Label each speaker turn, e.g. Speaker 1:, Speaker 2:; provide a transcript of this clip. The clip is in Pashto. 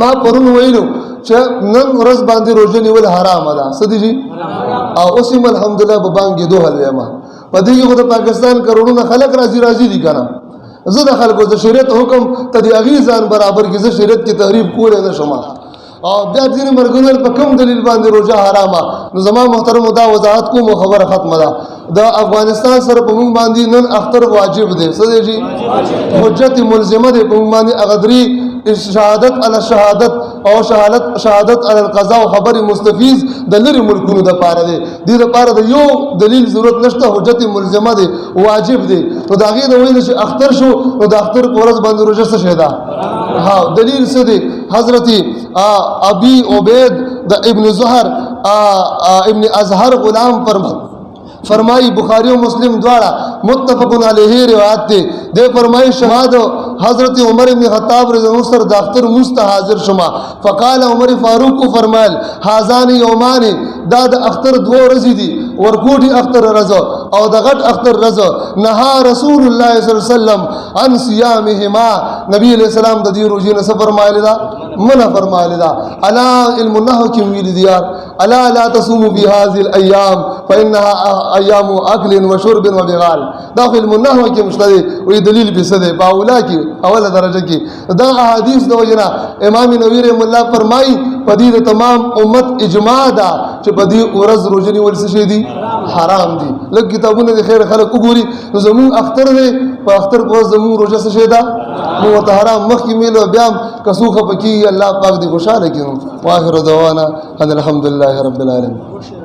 Speaker 1: ما پرون ویلو چې نن ورځ باندې روزه نیول حرام ده څه دي جی او اوس هم الحمدلله په باندې دوه حل ما په دې کې د پاکستان کروڑونه خلک راځي دي کنه زه د خلکو د شریعت حکم ته د اغیزان برابر کې زه شریعت کې تحریف کولای نه شم او بیا ځینې مرګونه په کوم دلیل باندې روزه حرامه نو زما محترم دا وضاحت کوم خبره ختمه ده د افغانستان سره په موږ باندې نن اختر واجب دی څه دی جی حجت ملزمه دی په موږ باندې اغدري شهادت علی شهادت او شهادت علی القضاء او خبر مستفیض د لری ملکونو د پاره دی د لپاره د یو دلیل ضرورت نشته حجت ملزمه دی واجب دی نو دا غي د وینې چې اختر شو نو د اختر په ورځ باندې روزه څه شي دا ها دلیل څه دی حضرت ابي عبید د ابن زهر ابن ازهر غلام فرمائی بخاری و مسلم دوارا متفقن علیہ روایت تے دے فرمائی شہاد حضرت عمر بن خطاب رضی اللہ عنہ داختر مست حاضر شما فقال عمر فاروق کو فرمائل حازان یومان دا اختر دو رزی دی ورکوٹی اختر رزو او دا غٹ اختر رزو نہا رسول اللہ صلی اللہ علیہ وسلم عن سیامہما نبی علیہ السلام دا دی روجی نصف فرمائل دا منع فرمائل دا الا علم النحو کم ویل دیار الا لا تصوموا بی هذه الایام فانها ایام اکل و شرب و بغال دا علم النحو کې مشتری وی دلیل به څه دی باولا کې اوله درجه کې دا احادیث د وجنا امام نووي رحم الله فرمای پدې تمام امت اجماع دا چې پدې ورځ روزنی ول څه شي دي حرام دي لکه کتابونه د خیر خلک وګوري نو زمون اختر دی په اختر په زمون روزه څه شي دا نو ته حرام مخکې میلو بیا کسوخه پکې الله پاک دې خوشاله کړي واخر دعوانا ان الحمدلله رب العالمین